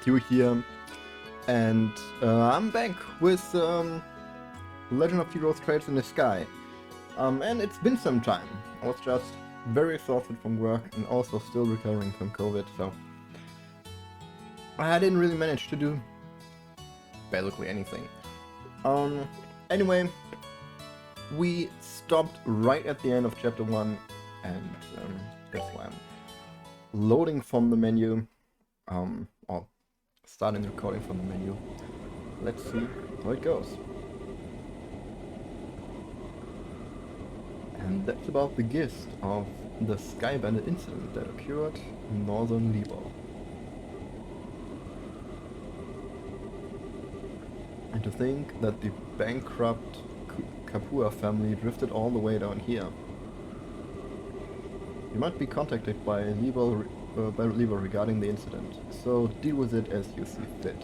you here, and I'm back with Legend of Heroes Trails in the Sky. And it's been some time. I was just very exhausted from work and also still recovering from COVID, so I didn't really manage to do basically anything. Anyway, we stopped right at the end of chapter 1, and that's why I'm loading from the menu, or starting the recording from the menu. Let's see how it goes. And that's about the gist of the Sky Bandit incident that occurred in northern Liberl. And to think that the bankrupt Kapua family drifted all the way down here. You might be contacted by Liberl regarding the incident, so deal with it as you see fit.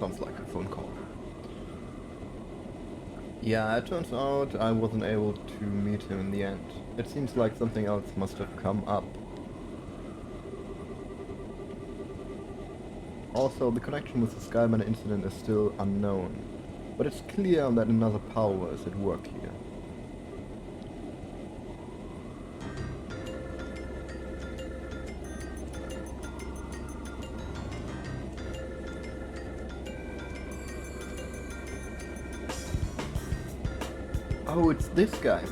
Sounds like a phone call. Yeah, it turns out I wasn't able to meet him in the end. It seems like something else must have come up. Also, the connection with the Skyman incident is still unknown, but it's clear that another power is at work here. Oh, it's this guy.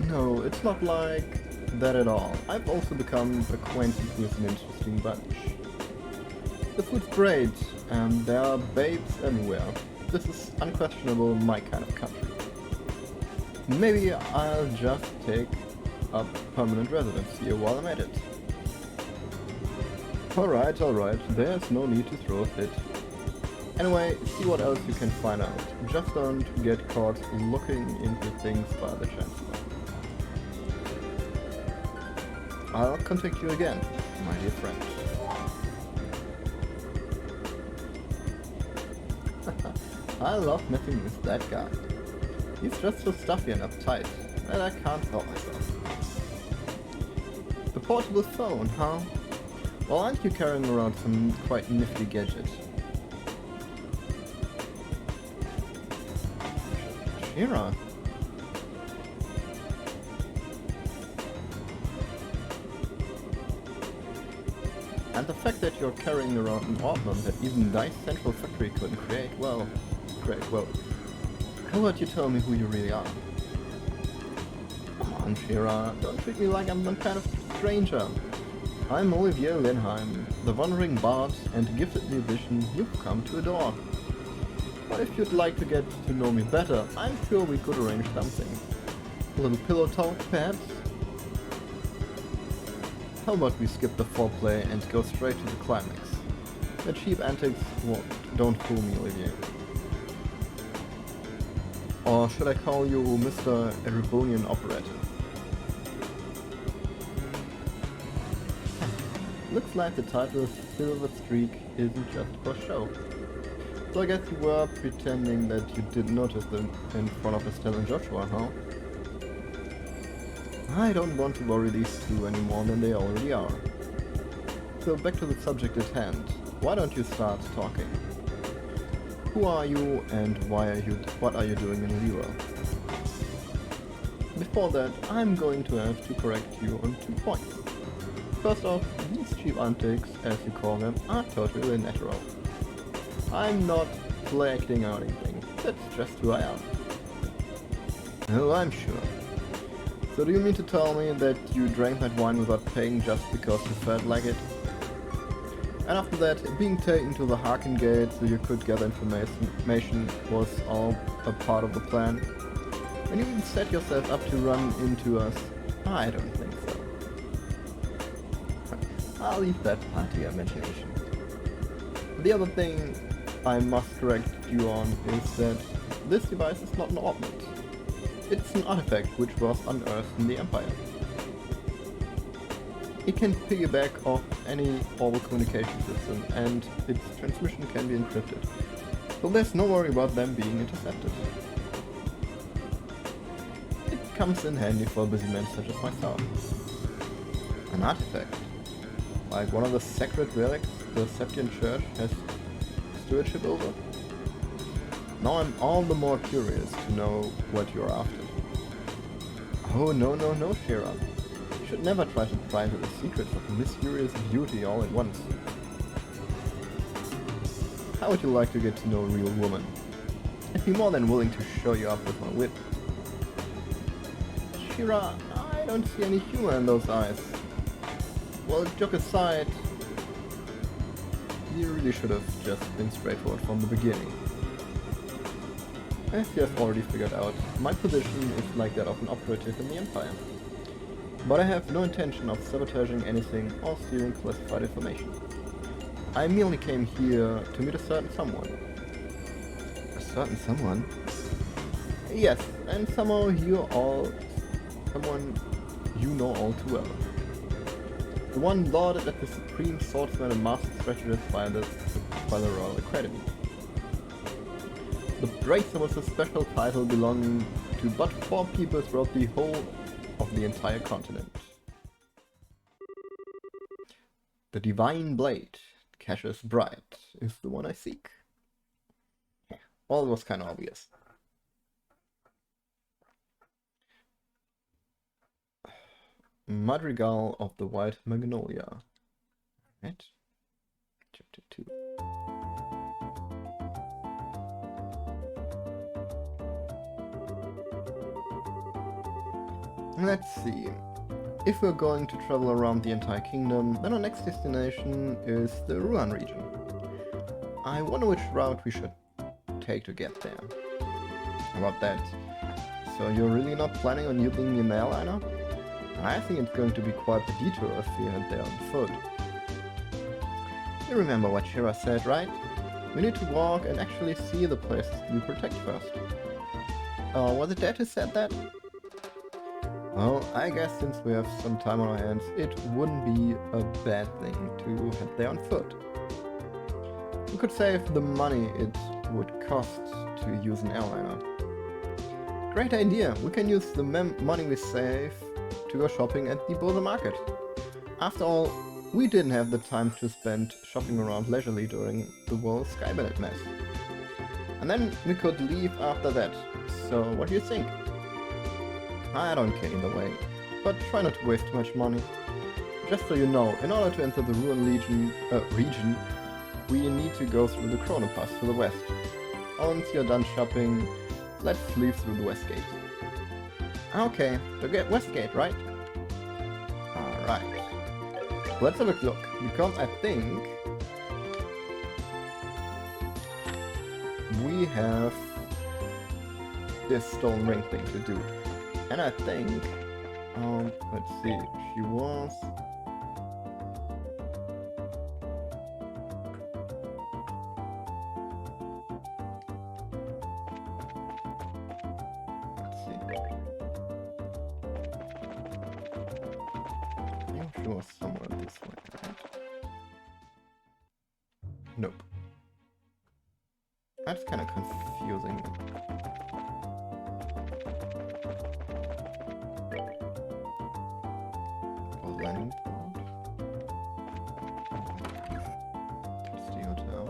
No, it's not like that at all. I've also become acquainted with an interesting bunch. The food's great, and there are babes everywhere. This is unquestionable my kind of country. Maybe I'll just take up permanent residence here while I'm at it. Alright, there's no need to throw a fit. Anyway, see what else you can find out. Just don't get caught looking into things by the Chancellor. I'll contact you again, my dear friend. I love messing with that guy. He's just so stuffy and uptight that I can't help myself. The portable phone, huh? Well, aren't you carrying around some quite nifty gadget? Shira. And the fact that you're carrying around an ornament that even Dice Central Factory couldn't create, well, great, well, how about you tell me who you really are? Come on, Shira, don't treat me like I'm some kind of stranger. I'm Olivier Lenheim, the wandering bard and gifted musician you've come to adore. But if you'd like to get to know me better, I'm sure we could arrange something. A little pillow talk, perhaps? How about we skip the foreplay and go straight to the climax? The cheap antics don't fool me, Olivier. Or should I call you Mr. Erebonian Operator? Looks like the title Silver Streak isn't just for show. So I guess you were pretending that you didn't notice them in front of Estelle and Joshua, huh? I don't want to worry these two any more than they already are. So back to the subject at hand. Why don't you start talking? Who are you and what are you doing in Liberl? Before that, I'm going to have to correct you on 2 points. First off, these cheap antics, as you call them, are totally natural. I'm not acting out anything, that's just who I am. Oh, I'm sure. So do you mean to tell me that you drank that wine without paying just because you felt like it? And after that, being taken to the Harkin Gate so you could gather information was all a part of the plan? And you even set yourself up to run into us? I don't think so. I'll leave that part to your imagination. The other thing I must correct you on is that this device is not an ornament. It's an artifact which was unearthed in the Empire. It can piggyback off any orbital communication system and its transmission can be encrypted. So there's no worry about them being intercepted. It comes in handy for busy men such as myself. An artifact, like one of the sacred relics the Septian Church has stewardship over. Now I'm all the more curious to know what you're after. Oh no, Shira. You should never try to pry into the secrets of mysterious beauty all at once. How would you like to get to know a real woman? I'd be more than willing to show you up with my wit. Shira, I don't see any humor in those eyes. Well, joke aside, you really should have just been straightforward from the beginning. As you have already figured out, my position is like that of an operative in the Empire. But I have no intention of sabotaging anything or stealing classified information. I merely came here to meet a certain someone. A certain someone? Yes, and someone you know all too well. The one lauded as the supreme swordsman and master strategist by the Royal Academy. The Bracer was a special title belonging to but 4 people throughout the whole of the entire continent. The Divine Blade, Estelle Bright, is the one I seek. Well, it was kind of obvious. Madrigal of the White Magnolia. Right? Chapter 2. Let's see. If we're going to travel around the entire kingdom, then our next destination is the Ruan region. I wonder which route we should take to get there. How about that? So you're really not planning on using an airliner? I think it's going to be quite the detour if we head there on foot. You remember what Shira said, right? We need to walk and actually see the places we protect first. Was it Dad who said that? Well, I guess since we have some time on our hands, it wouldn't be a bad thing to head there on foot. We could save the money it would cost to use an airliner. Great idea! We can use the money we save to go shopping at the Boza Market. After all, we didn't have the time to spend shopping around leisurely during the World Skybanet mess. And then we could leave after that. So what do you think? I don't care either way, but try not to waste too much money. Just so you know, in order to enter the Ruan region, we need to go through the Chrono Pass to the west. Once you're done shopping, let's leave through the west gate. Okay, the west gate, right? Alright. Let's have a look, because I think we have this stone ring thing to do. And I think, let's see, she was... Let's see. I think she was somewhere this way, right? Nope. That's kind of confusing. Landing point. That's the hotel.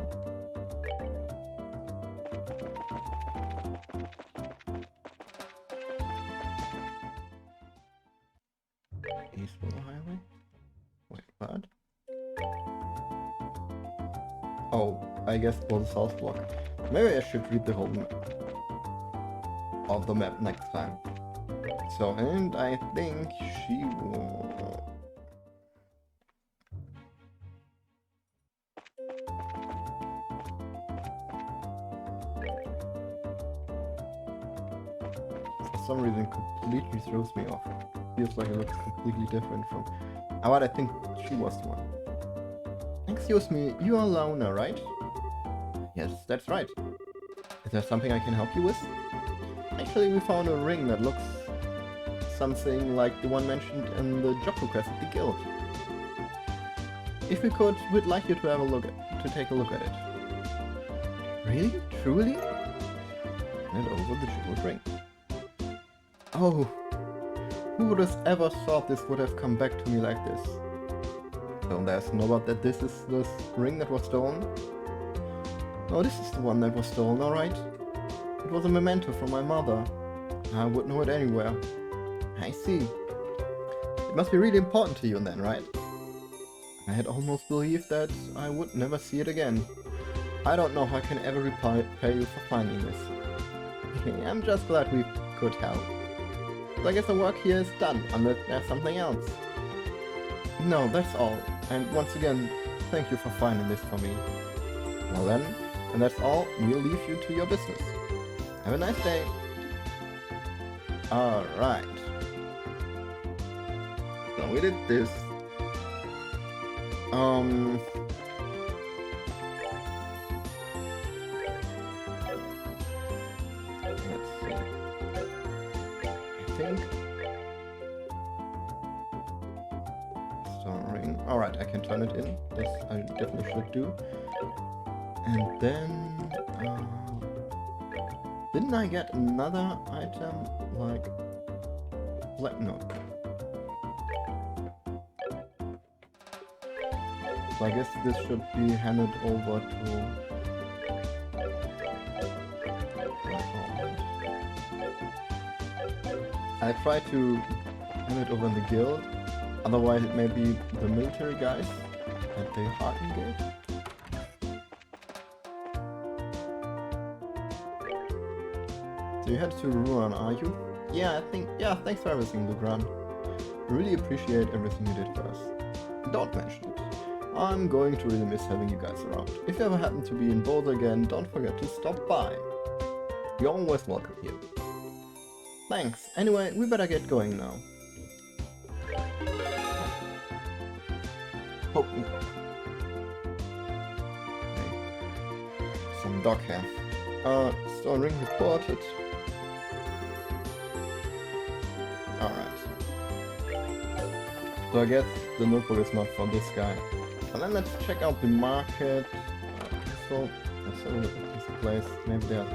Eastward Highway? Wait, what? Oh, I guess it was the south block. Maybe I should read the whole map of the map next time. So, and I think she will... For some reason completely throws me off. Feels like it looks completely different from what I think she was the one. Excuse me, you are Luna, right? Yes, that's right. Is there something I can help you with? Actually, we found a ring that looks something like the one mentioned in the job request at the guild. If we could, we'd like you to have a look take a look at it. Really? Truly? Hand over the jeweled ring. Oh, Who would have ever thought this would have come back to me like this? So there's no doubt that this is the ring that was stolen. No, this is the one that was stolen, alright. It was a memento from my mother. I would know it anywhere. I see. It must be really important to you then, right? I had almost believed that I would never see it again. I don't know how I can ever repay you for finding this. I'm just glad we could help. So I guess the work here is done, unless there's something else. No, that's all. And once again, thank you for finding this for me. Well then, and that's all, we'll leave you to your business. Have a nice day. Alright. So we did this. Let's see. I think stone ring. Alright, I can turn it in. This I definitely should do. And then didn't I get another item like black note? So I guess this should be handed over to I try to hand it over in the guild, otherwise it may be the military guys at the Harden Gate. So you head to Ruan, are you? Yeah, thanks for everything, Lugran. Really appreciate everything you did for us. Don't mention it. I'm going to really miss having you guys around. If you ever happen to be in Boulder again, don't forget to stop by. You're always welcome here. Thanks. Anyway, we better get going now. Oh. Okay. Some dog hair. Stone ring reported. Alright. So I guess the notebook is not for this guy. And then let's check out the market. So let's have a look at this place. Maybe there.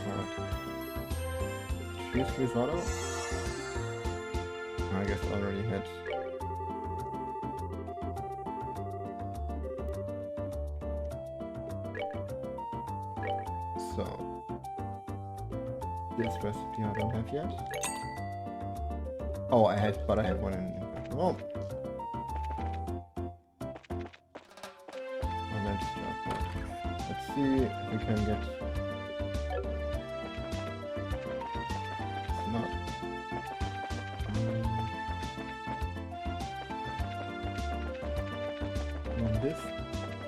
Alright. Cheese risotto. I guess I already had. So this recipe I don't have yet. Oh, I had one in. Oh. Let's see if we can get. It's not. This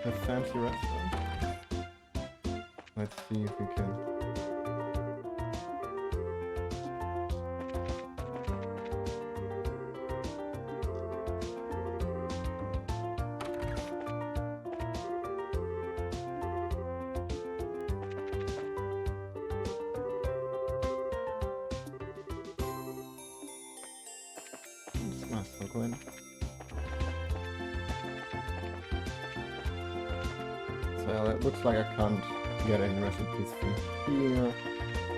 a fancy restaurant. Let's see if we can. Go in. So it looks like I can't get any recipes from here.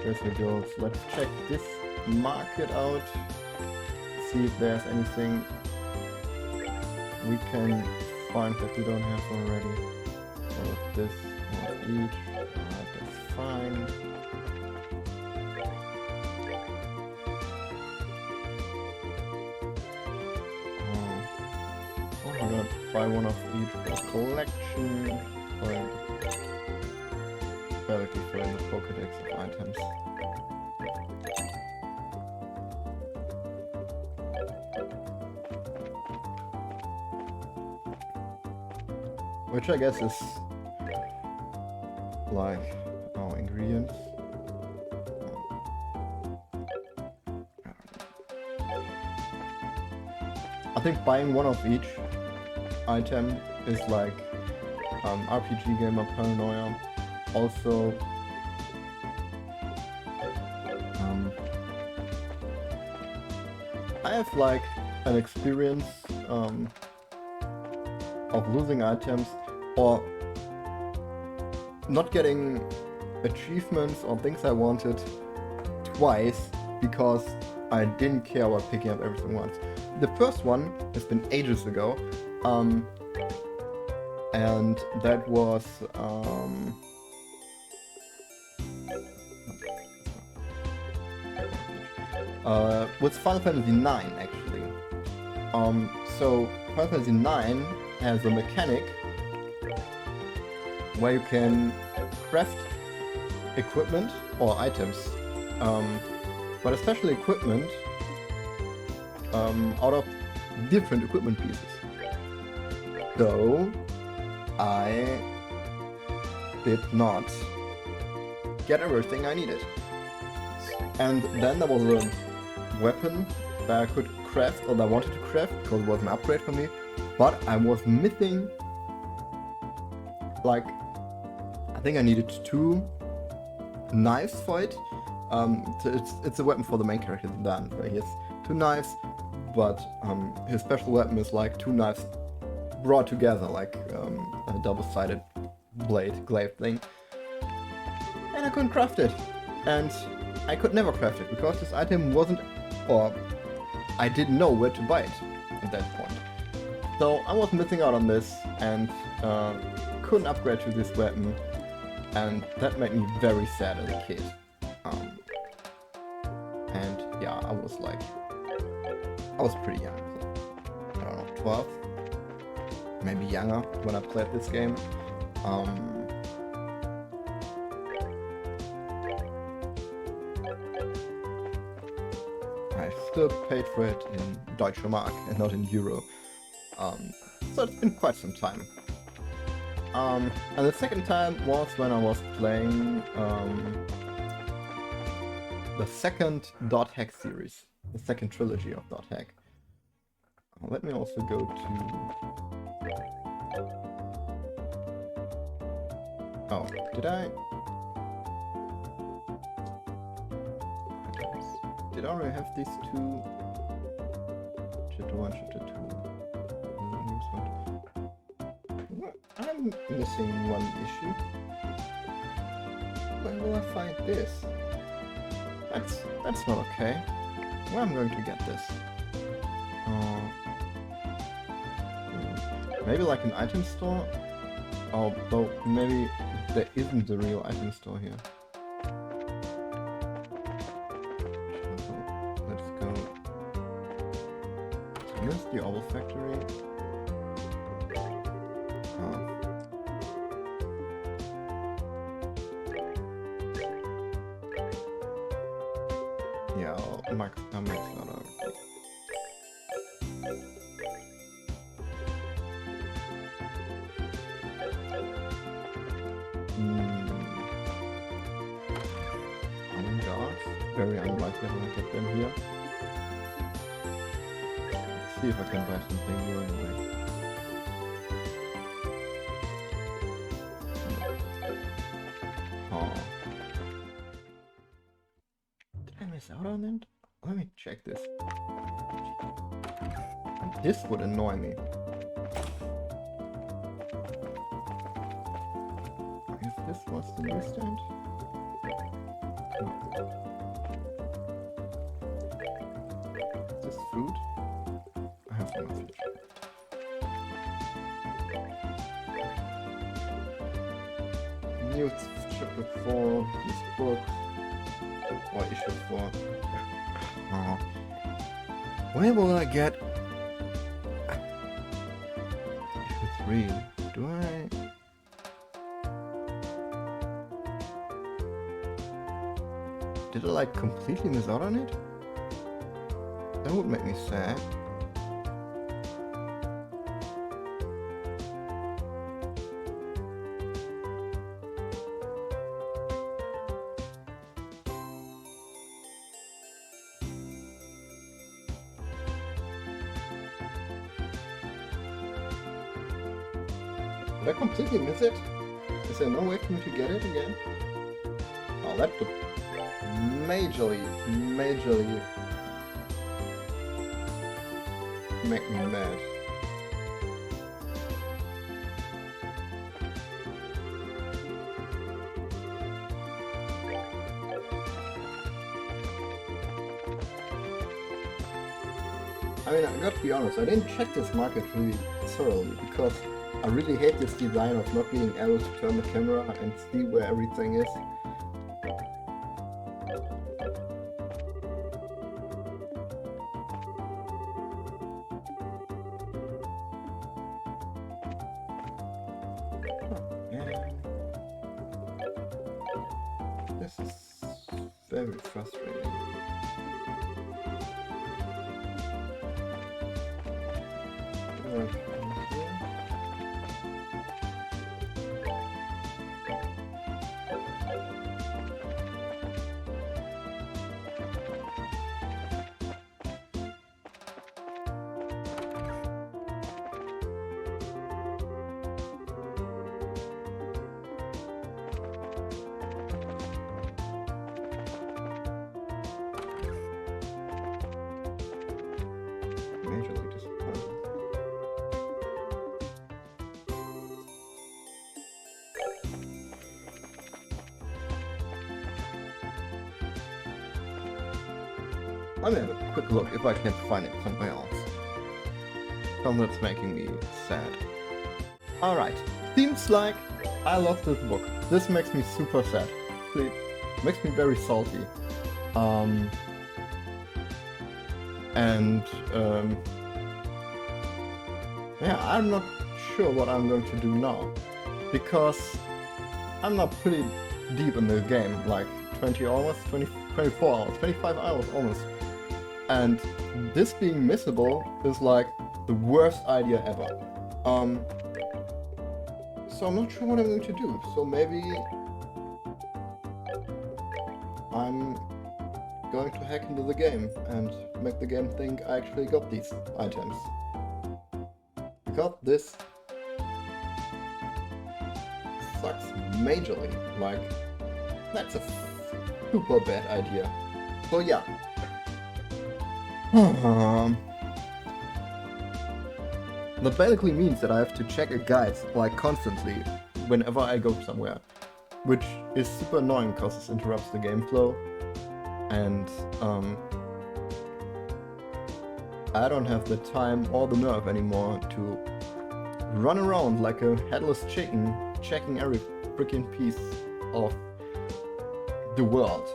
Where's the guild? So let's check this market out. See if there's anything we can find that we don't have already. So this or each. Alright, that's fine. I'm gonna buy one of each for collection, or basically for the Pokédex of items. Which I guess is like our ingredients. I think buying one of each item is like RPG gamer paranoia. Also, I have like an experience of losing items, or not getting achievements or things I wanted twice because I didn't care about picking up everything once. The first one has been ages ago, and that was with Final Fantasy IX actually. So Final Fantasy IX has a mechanic where you can craft equipment or items, but especially equipment out of different equipment pieces. So I did not get everything I needed. And then there was a weapon that I could craft, or that I wanted to craft, because it was an upgrade for me, but I was missing, like, I think I needed 2 knives for it. It's a weapon for the main character, Dan. He has 2 knives, but his special weapon is like 2 knives brought together, like a double-sided glaive thing. And I couldn't craft it. And I could never craft it, because this item wasn't, or I didn't know where to buy it at that point. So I was missing out on this, and couldn't upgrade to this weapon, and that made me very sad as a kid. And yeah, I was pretty young, so, I don't know, 12, maybe younger when I played this game. I still paid for it in Deutsche Mark and not in Euro, so it's been quite some time. And the second time was when I was playing the second Dot Hack series, the second trilogy of Dot Hack. Let me also go to... Oh, did I already have these 2? Chapter 1, Chapter 2. I'm missing one issue. Where will I find this? That's not okay. Where am I going to get this? Maybe like an item store? Although maybe there isn't a real item store here. Let's go. Here's the Owl Factory. Yeah, I'll max that out. Very unlikely I'm gonna get them here. Let's see if I can buy something new anyway. Oh. Did I miss out on it? Let me check this. This would annoy me. If this was the newsstand? Is this food? I have no food. New chapter 4, this book, or issue 4. Oh. Where will I get issue 3? Do I? Did I like completely miss out on it? That would make me sad. Did I completely miss it? Is there no way for me to get it again? Oh, that would majorly make me mad. I mean, I gotta be honest, I didn't check this market really thoroughly because I really hate this design of not being able to turn the camera and see where everything is. This is very frustrating. Majorly disappointed. Let me have a quick look if I can find it somewhere else. Something that's making me sad. Alright, seems like I lost this book. This makes me super sad. It makes me very salty. Yeah, I'm not sure what I'm going to do now, because I'm not pretty deep in the game, like 24 hours, 25 hours almost, and this being missable is like the worst idea ever. So I'm not sure what I'm going to do, so maybe I'm going to hack into the game and make the game think I actually got these items. Because this sucks majorly, like, that's a super bad idea. So yeah. That basically means that I have to check a guide, like, constantly, whenever I go somewhere. Which is super annoying because this interrupts the game flow. And, I don't have the time or the nerve anymore to run around like a headless chicken, checking every freaking piece of the world.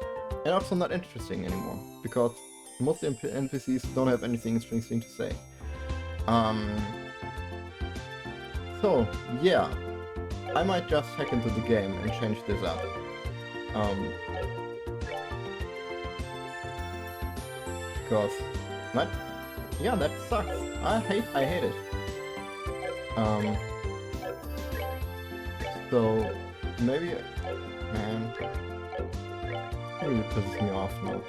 And also not interesting anymore, because most NPCs don't have anything interesting to say. So, yeah, I might just hack into the game and change this up. Because, what? Yeah, that sucks. I hate it. So, maybe, man, it really pisses me off now.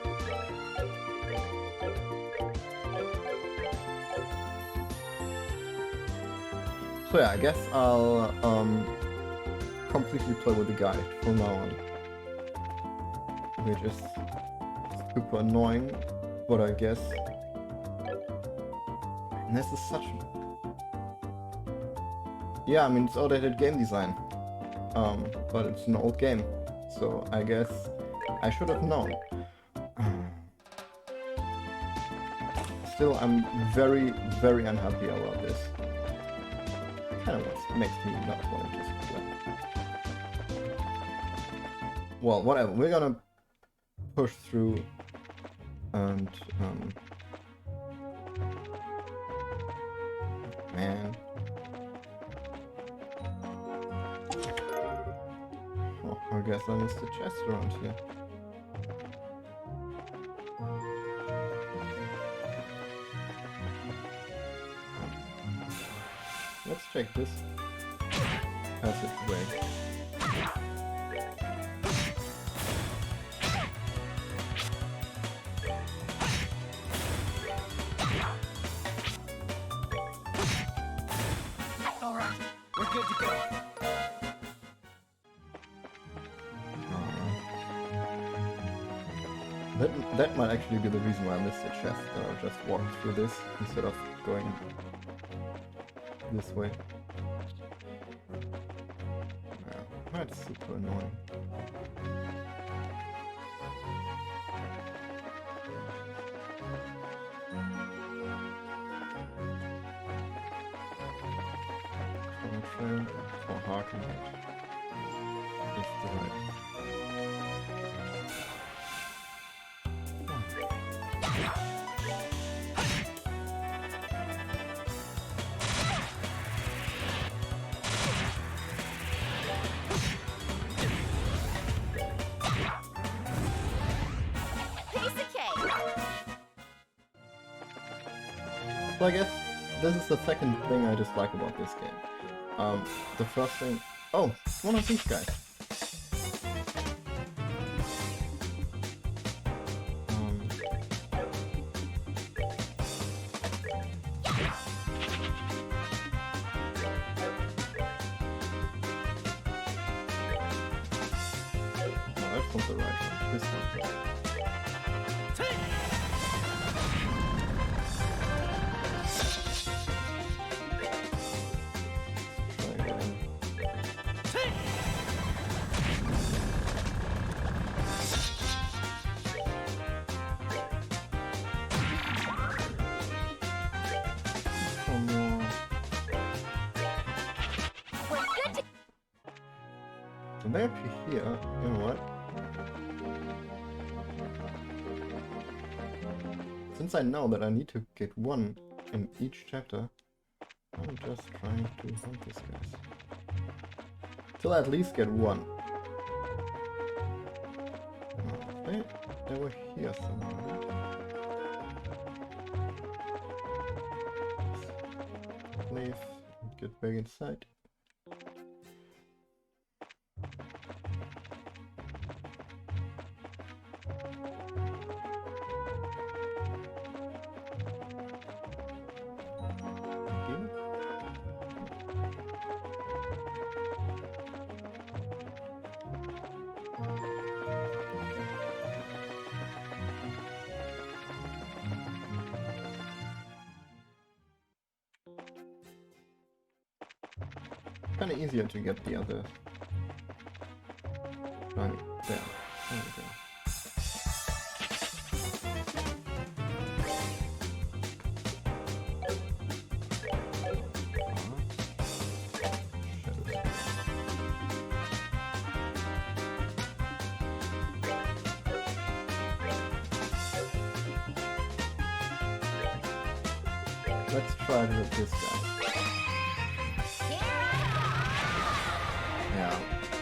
So yeah, I guess I'll, completely play with the guide from now on. Which is super annoying, but I guess... And this is such... Yeah, I mean, it's outdated game design. But it's an old game. So I guess I should have known. Still, I'm very, very unhappy about this. Kind of what makes me not want to just play. Well, whatever. We're gonna push through and, man. Oh, I guess I missed the chest around here. Let's check this passageway. Alright, we're good to go. That might actually be the reason why I missed the chest. I just walked through this instead of going this way. Yeah, that's super annoying. for Harkin is the right. So I guess this is the second thing I dislike about this game. The first thing... Oh, one of these guys. No, that's not the right one. This one. So maybe here, you know what? Since I know that I need to get one in each chapter, I'm just trying to hunt these guys. Till I at least get one. Oh, they were here somewhere, right? Leave, get back inside. Kind of easier to get the other. Right there. There we go. Let's try with this guy. Yeah,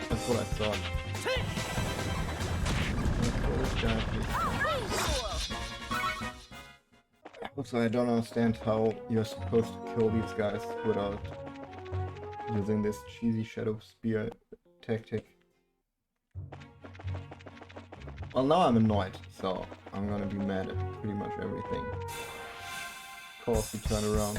that's what I thought. This guy, also, I don't understand how you're supposed to kill these guys without using this cheesy shadow spear tactic. Well, now I'm annoyed, so I'm gonna be mad at pretty much everything. Of course, you turn around.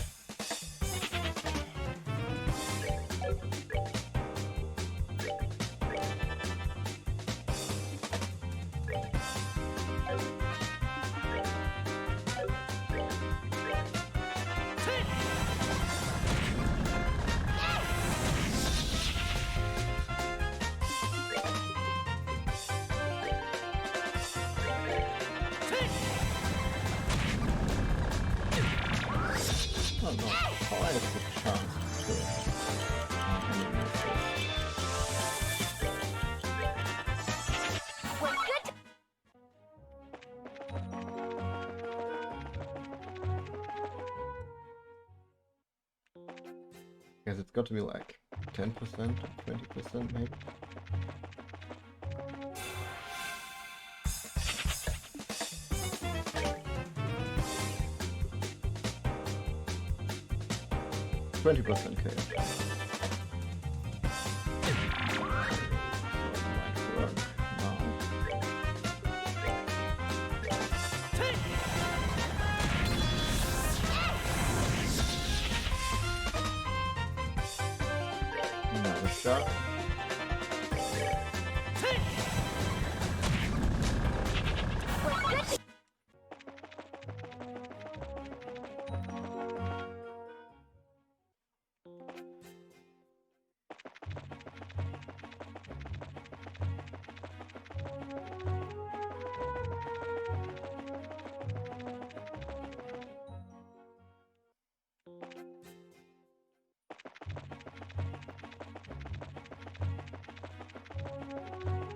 Oh no, how I have the chance to guess it's got to be like 10% or 20% maybe. %, KO. Another shot.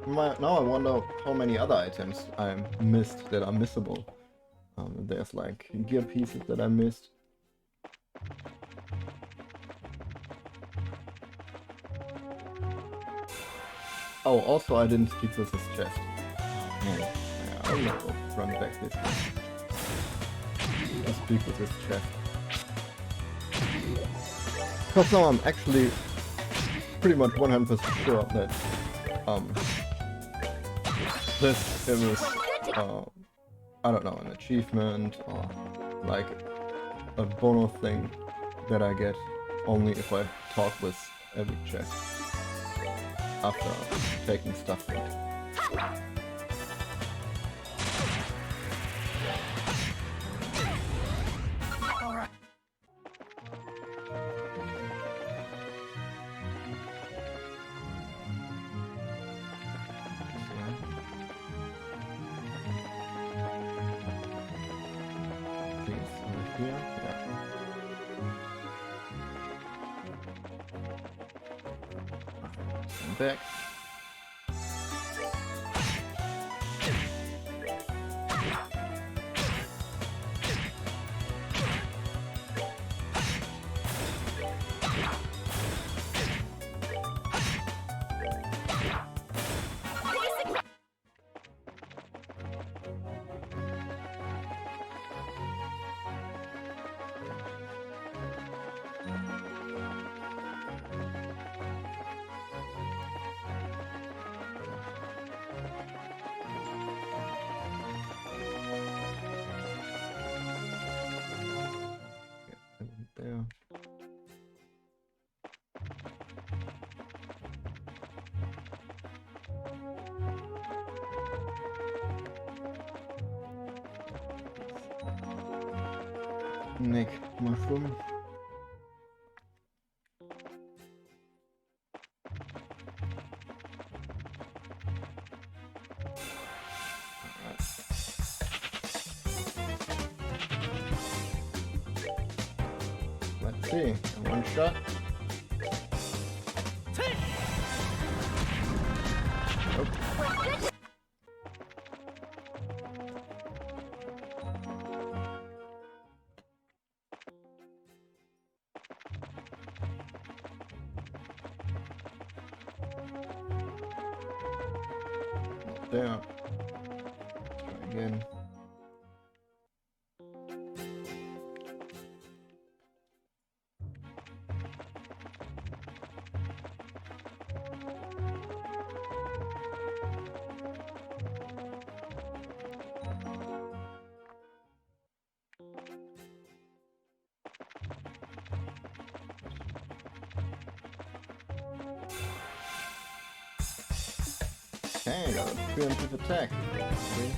Now I wonder how many other items I missed that are missable. There's like gear pieces that I missed. Oh, also I didn't speak with his chest. Man, yeah, I'll not run back this way. I'll speak with his chest. Because now I'm actually pretty much 100% sure that this is I don't know, an achievement or like a bonus thing that I get only if I talk with every chest after taking stuff from it. Back. There. Neck mushroom. Let's see, one shot. Nope. There. Try again. Okay, got a preemptive attack. See?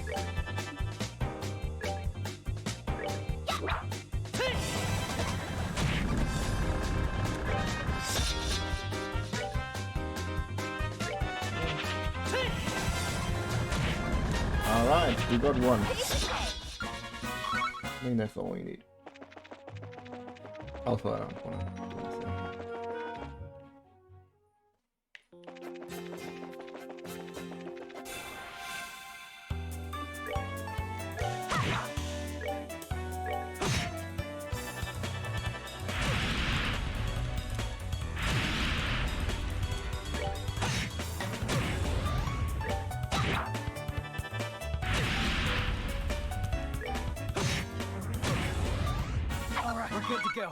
Alright, we got one. I think that's all we need. Also, I don't want to do anything. We're good to go.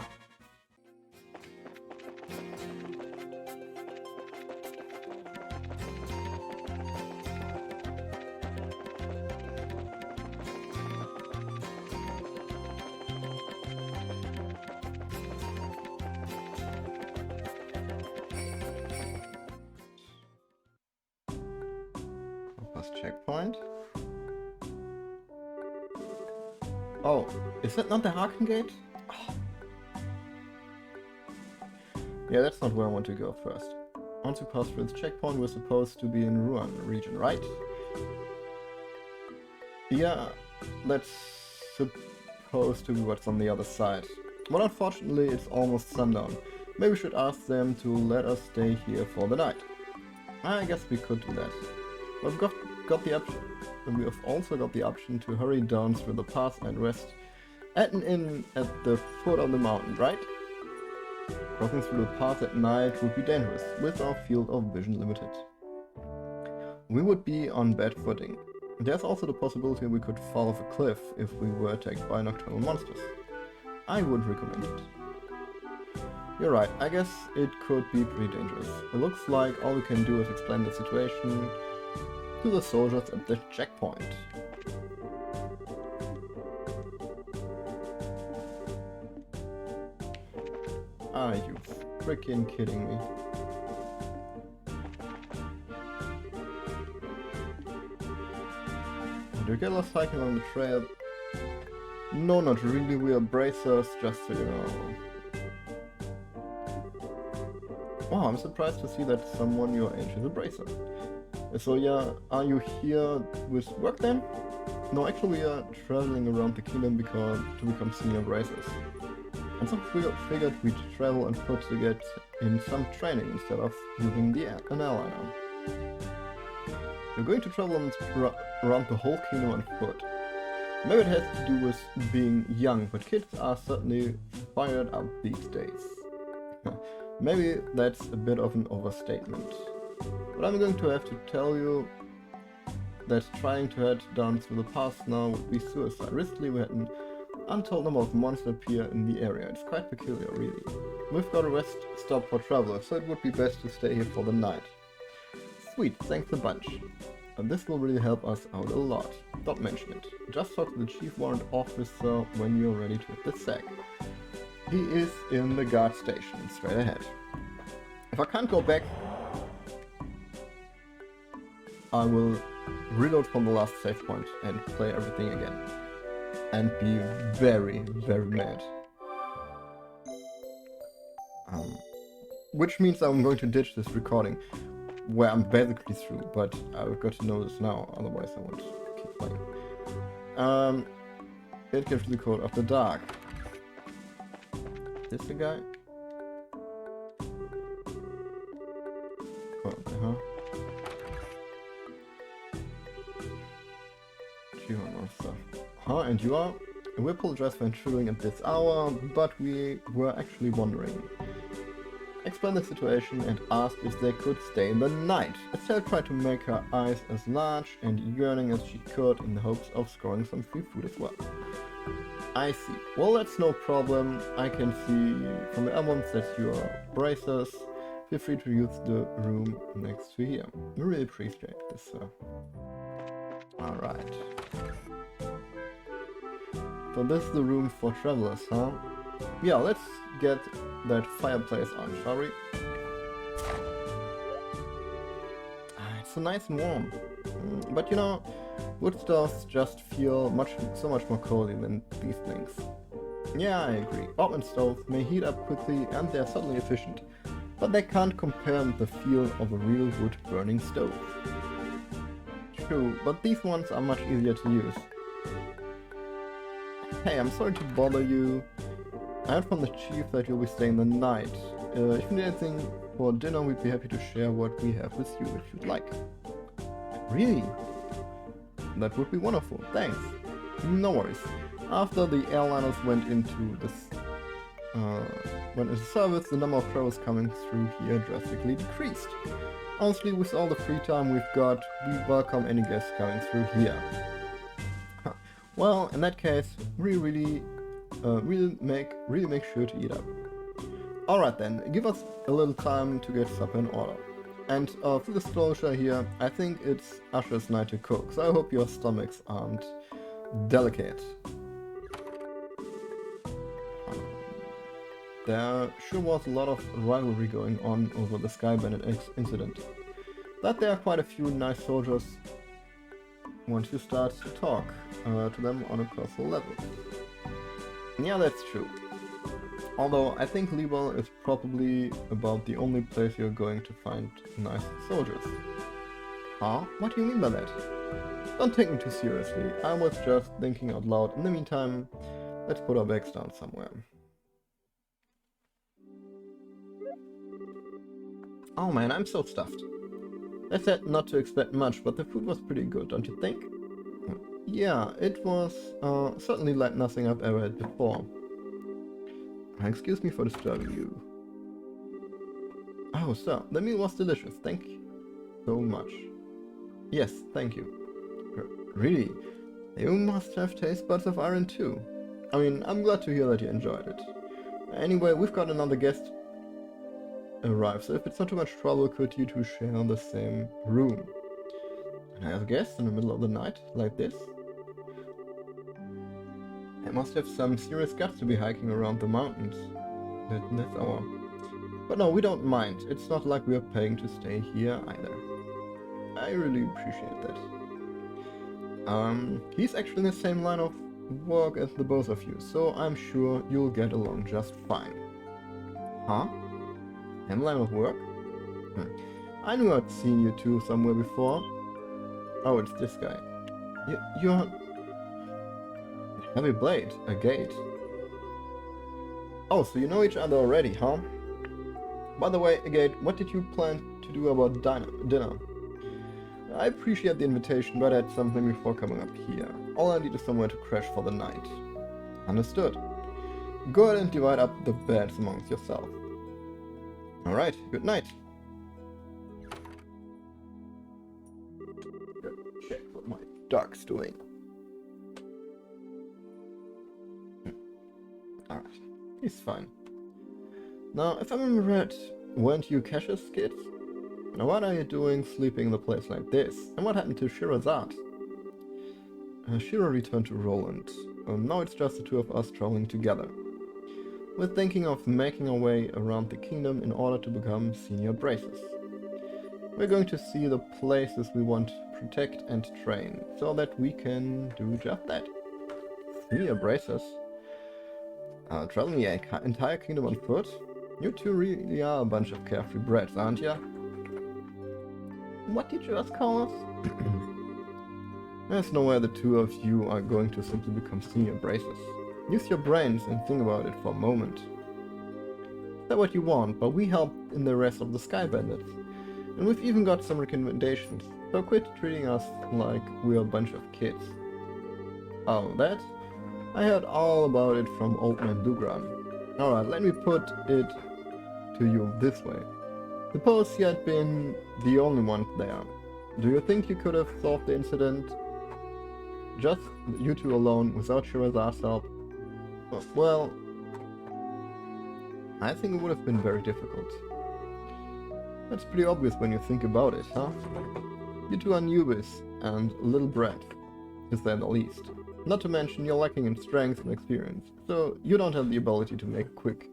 First checkpoint. Oh, is that not the Haken Gate? Oh. Yeah, that's not where I want to go first. Once we pass through this checkpoint, we're supposed to be in Ruan region, right? Yeah, that's supposed to be what's on the other side. But unfortunately, it's almost sundown. Maybe we should ask them to let us stay here for the night. I guess we could do that. got the option. We have also got the option to hurry down through the pass and rest at an inn at the foot of the mountain, right? Crossing through the pass at night would be dangerous, with our field of vision limited. We would be on bad footing. There's also the possibility we could fall off a cliff if we were attacked by nocturnal monsters. I wouldn't recommend it. You're right, I guess it could be pretty dangerous. It looks like all we can do is explain the situation to the soldiers at the checkpoint. Are you freaking kidding me? Do you get lost hiking on the trail? No, not really, we are bracers, just so you know. Wow, I'm surprised to see that someone your age is a bracer. So yeah, are you here with work then? No, actually we are traveling around the kingdom to become senior bracers. And so we figured we'd travel on foot to get in some training instead of using an airliner. We're going to travel around the whole kingdom on foot. Maybe it has to do with being young, but kids are certainly fired up these days. Maybe that's a bit of an overstatement. But I'm going to have to tell you that trying to head down through the pass now would be suicide. Recently we had an untold number of monsters appear in the area. It's quite peculiar, really. We've got a rest stop for travelers, so it would be best to stay here for the night. Sweet, thanks a bunch. And this will really help us out a lot. Don't mention it. Just talk to the chief warrant officer when you're ready to hit the sack. He is in the guard station, straight ahead. If I can't go back, I will reload from the last save point and play everything again. And be very, very mad. Which means I'm going to ditch this recording, where I'm basically through, but I've got to know this now, otherwise I won't keep playing. It gives the code of the dark. This the guy? Oh, huh? Huh, and you are? We apologize for intruding at this hour, but we were actually wondering. Explained the situation and asked if they could stay in the night. Estelle tried to make her eyes as large and yearning as she could in the hopes of scoring some free food as well. I see. Well, that's no problem. I can see from the albums that you are bracers. Feel free to use the room next to here. We really appreciate this, sir. Alright. So this is the room for travelers, huh? Yeah, let's get that fireplace on, shall we? It's so nice and warm. But you know, wood stoves just feel so much more cozy than these things. Yeah, I agree. Oven stoves may heat up quickly and they're certainly efficient, but they can't compare with the feel of a real wood burning stove. True, but these ones are much easier to use. Hey, I'm sorry to bother you. I heard from the chief that you'll be staying the night. If you need anything for dinner, we'd be happy to share what we have with you if you'd like. Really? That would be wonderful, thanks. No worries. After the airliners went into service, the number of travelers coming through here drastically decreased. Honestly, with all the free time we've got, we welcome any guests coming through here. Well, in that case, really make sure to eat up. Alright then, give us a little time to get supper in order. And full disclosure here, I think it's Usher's night to cook, so I hope your stomachs aren't delicate. There sure was a lot of rivalry going on over the Sky Bandit incident. But there are quite a few nice soldiers once you start to talk to them on a personal level. Yeah, that's true. Although I think Liberl is probably about the only place you're going to find nice soldiers. Huh? What do you mean by that? Don't take me too seriously, I was just thinking out loud. In the meantime, let's put our bags down somewhere. Oh man, I'm so stuffed. I said not to expect much, but the food was pretty good, don't you think? Yeah, it was certainly like nothing I've ever had before. Excuse me for disturbing you. Oh, sir, the meal was delicious, thank you so much. Yes, thank you. Really? You must have taste buds of iron too. I mean, I'm glad to hear that you enjoyed it. Anyway, we've got another guest arrive, so if it's not too much trouble, could you two share the same room? And I have guests in the middle of the night, like this? I must have some serious guts to be hiking around the mountains at this hour. But no, we don't mind. It's not like we are paying to stay here either. I really appreciate that. He's actually in the same line of work as the both of you, so I'm sure you'll get along just fine. Huh? Same line of work? I knew I'd seen you two somewhere before. Oh, it's this guy. You're... Heavy blade, a gate. Oh, so you know each other already, huh? By the way, Agate, what did you plan to do about dinner? I appreciate the invitation, but I had something before coming up here. All I need is somewhere to crash for the night. Understood. Go ahead and divide up the beds amongst yourself. Alright, good night. Check what my dog's doing. Alright, he's fine. Now, if I remember right, weren't you Kesh's kids? Now what are you doing sleeping in a place like this? And what happened to Shirazad? Shira returned to Roland. Now it's just the two of us traveling together. We're thinking of making our way around the kingdom in order to become senior braces. We're going to see the places we want to protect and train, so that we can do just that. Senior braces? Traveling the entire kingdom on foot? You two really are a bunch of carefree brats, aren't ya? What did you just call us? There's no way the two of you are going to simply become senior braces. Use your brains and think about it for a moment. Is that what you want? But we help in the rest of the Sky Bandits. And we've even got some recommendations, so quit treating us like we're a bunch of kids. Oh, that? I heard all about it from Old Man Lugran. Alright, let me put it to you this way. Suppose you had been the only one there. Do you think you could have solved the incident just you two alone without Shirazad's help? Well, I think it would have been very difficult. That's pretty obvious when you think about it, huh? You two are newbies and a little brat, to say the least. Not to mention you're lacking in strength and experience, so you don't have the ability to make quick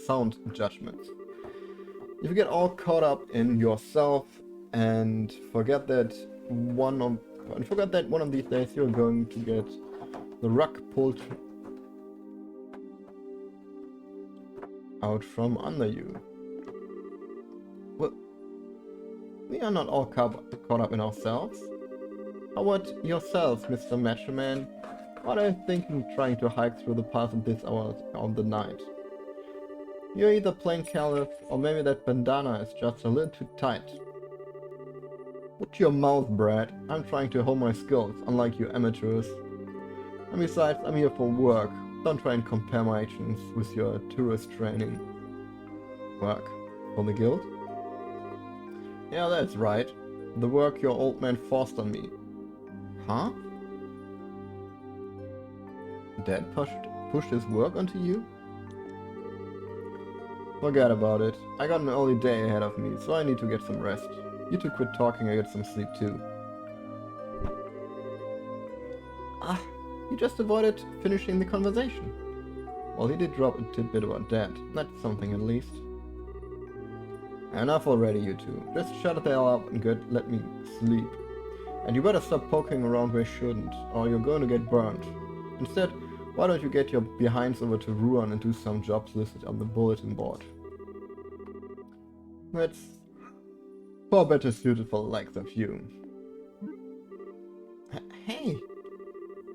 sound judgments. If you get all caught up in yourself and forget that one of these days you're going to get the rug pulled out from under you. Well, we are not all caught up in ourselves. How about yourselves, Mr. Matchman? What are you thinking trying to hike through the path at this hour of the night? You're either plain careless, or maybe that bandana is just a little too tight. Watch your mouth, Brad. I'm trying to hone my skills, unlike you amateurs. And besides, I'm here for work. Don't try and compare my actions with your tourist training. Work? For the guild? Yeah, that's right. The work your old man forced on me. Huh? Dad pushed his work onto you? Forget about it. I got an early day ahead of me, so I need to get some rest. You two quit talking and get some sleep too. Ah, you just avoided finishing the conversation. Well, he did drop a tidbit about that. That's something at least. Enough already, you two. Just shut the hell up and let me sleep. And you better stop poking around where you shouldn't, or you're going to get burned. Instead, why don't you get your behinds over to Ruan and do some jobs listed on the bulletin board? That's far better suited for the likes of you. Hey!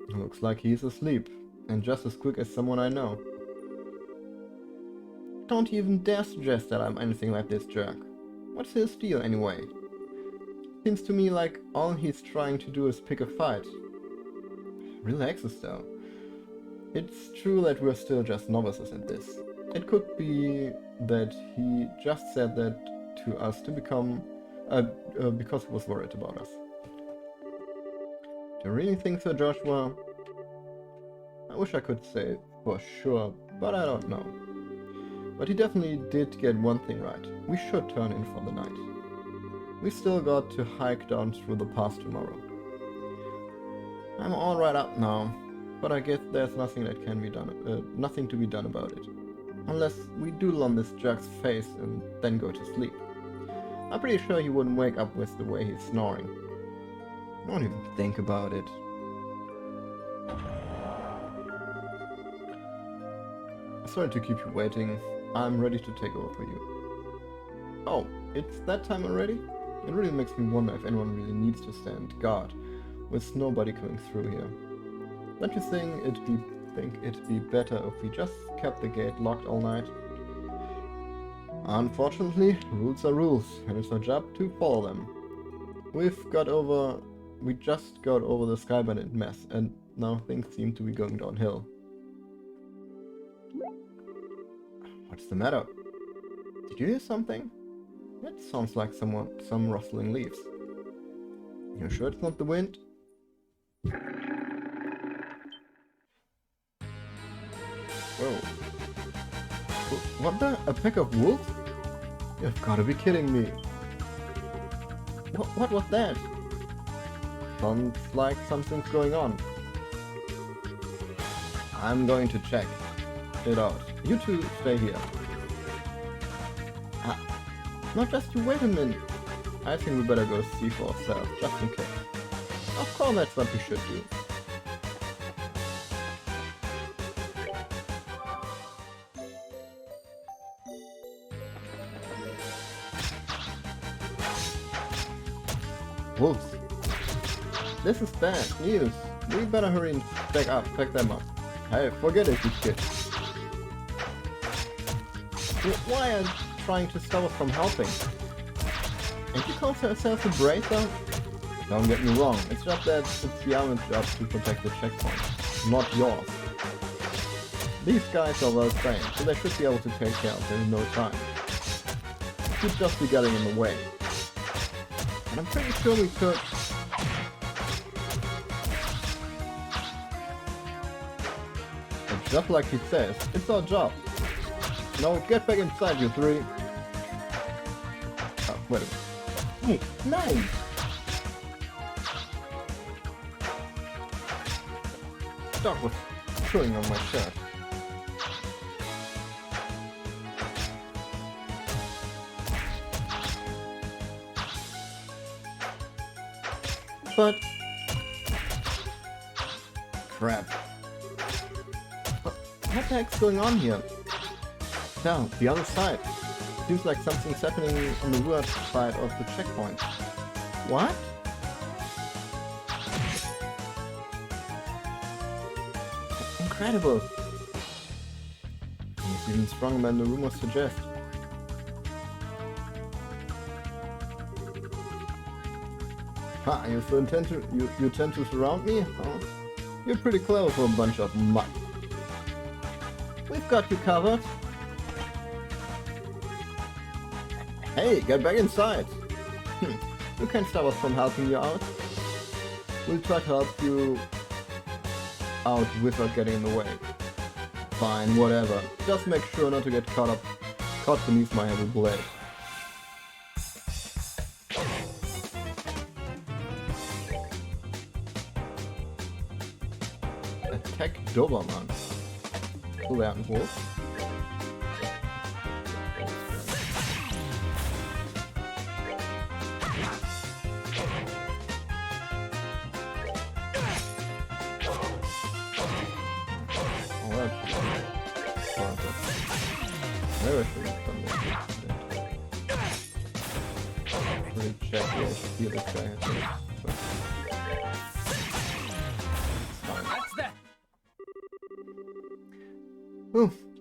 Looks like he's asleep, and just as quick as someone I know. Don't even dare suggest that I'm anything like this jerk. What's his deal anyway? Seems to me like all he's trying to do is pick a fight. Relax, Estelle. It's true that we're still just novices at this. It could be that he just said that to us to become... because he was worried about us. Do you really think so, Joshua? I wish I could say for sure, but I don't know. But he definitely did get one thing right. We should turn in for the night. We still got to hike down through the pass tomorrow. I'm all right up now, but I guess there's nothing that can be done, nothing to be done about it. Unless we doodle on this jerk's face and then go to sleep. I'm pretty sure he wouldn't wake up with the way he's snoring. Don't even think about it. Sorry to keep you waiting. I'm ready to take over for you. Oh, it's that time already? It really makes me wonder if anyone really needs to stand guard with nobody coming through here. Don't you think it'd be better if we just kept the gate locked all night? Unfortunately, rules are rules, and it's our job to follow them. We just got over the Skybandit mess, and now things seem to be going downhill. What's the matter? Did you hear something? That sounds like some rustling leaves. You sure it's not the wind? Whoa. What the? A pack of wolves? You've gotta be kidding me. What was that? Sounds like something's going on. I'm going to check it out. You two stay here. Not just you, wait a minute. I think we better go see for ourselves, just in case. Of course, that's what we should do. Wolves. This is bad news. We better hurry and pack them up. Hey, forget it, you kids. Why are you trying to stop us from helping? Ain't you called yourself a bracer? Don't get me wrong, it's just that it's the army's job to protect the checkpoint, not yours. These guys are well trained, so they should be able to take care of it in no time. You'd just be getting in the way. And I'm pretty sure we could... It's just like he says, it's our job. Now get back inside, you three. Oh, wait a minute. Hey, nice! Dog was chewing on my shirt. But... crap. What the heck's going on here? Now, the other side. Seems like something's happening on the rear side of the checkpoint. What? Incredible! He's even stronger than the rumors suggest. Ha, you tend to surround me? Oh, you're pretty clever for a bunch of muck. We've got you covered. Hey, get back inside! You can't stop us from helping you out. We'll try to help you out without getting in the way. Fine, whatever. Just make sure not to get caught beneath my heavy blade. Attack Dobermann. Lernen Wolf.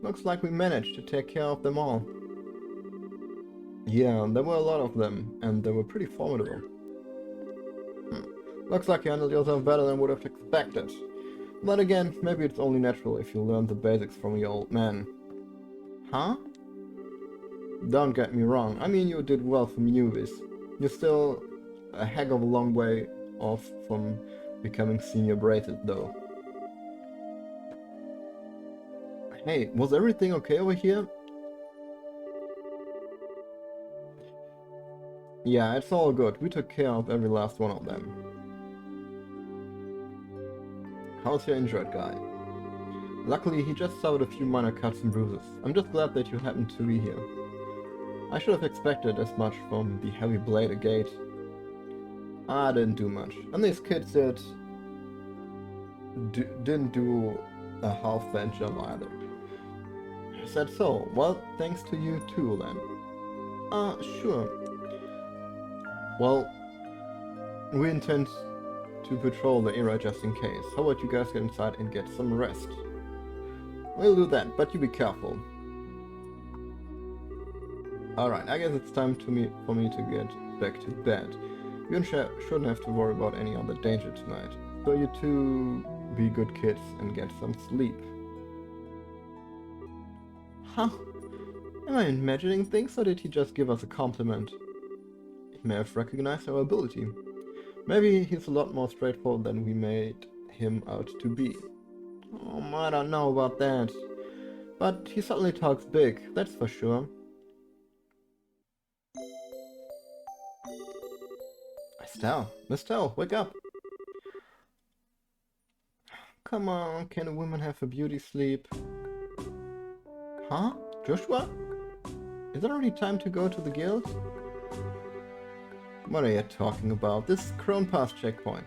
Looks like we managed to take care of them all. Yeah, there were a lot of them, and they were pretty formidable. Looks like you handled yourself better than I would have expected. But again, maybe it's only natural if you learned the basics from your old man. Huh? Don't get me wrong, I mean you did well for newbies. You're still a heck of a long way off from becoming senior braided though. Hey, was everything okay over here? Yeah, it's all good. We took care of every last one of them. How's your injured guy? Luckily, he just suffered a few minor cuts and bruises. I'm just glad that you happened to be here. I should have expected as much from the heavy bladed gate. I didn't do much. And these kids didn't do a half bad job either. I said so. Well, thanks to you too then. Sure. Well, we intend to patrol the area just in case. How about you guys get inside and get some rest? We'll do that, but you be careful. Alright, I guess it's time for me to get back to bed. You shouldn't have to worry about any other danger tonight. So you two be good kids and get some sleep. Huh? Am I imagining things, or did he just give us a compliment? He may have recognized our ability. Maybe he's a lot more straightforward than we made him out to be. I don't know about that. But he certainly talks big, that's for sure. Estelle, wake up! Come on, can a woman have a beauty sleep? Huh? Joshua? Is it already time to go to the guild? What are you talking about? This is Crone Pass checkpoint.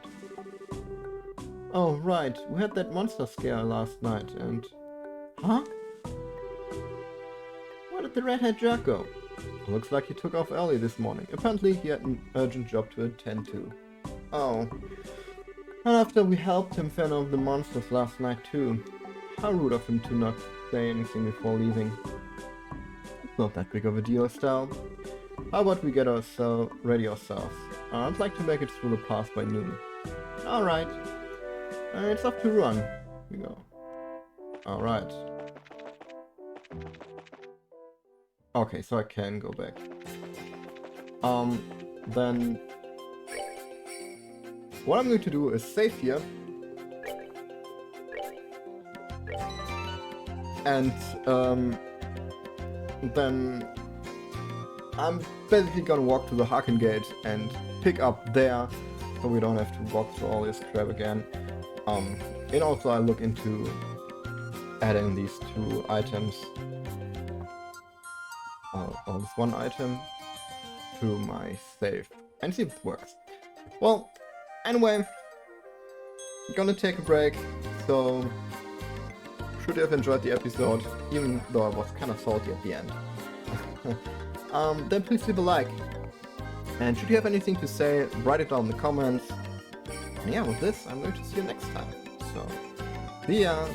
Oh, right. We had that monster scare last night and... Huh? Where did the redhead jerk go? Looks like he took off early this morning. Apparently he had an urgent job to attend to. Oh. And after we helped him fend off the monsters last night too. How rude of him to not say anything before leaving. It's not that big of a deal, Estelle. How about we get ready ourselves? I'd like to make it through the pass by noon. Alright. It's off to run. Here we go. Alright. Okay, so I can go back. Then... What I'm going to do is save here. And, then... I'm basically gonna walk to the Harken Gate and pick up there, so we don't have to walk through all this crap again. And also I look into adding these two items, or this one item, to my save, and see if it works. Well, anyway, gonna take a break, so should you have enjoyed the episode, even though I was kind of salty at the end. Then please leave a like. And should you have anything to say, write it down in the comments. And yeah, with this, I'm going to see you next time. So, see ya!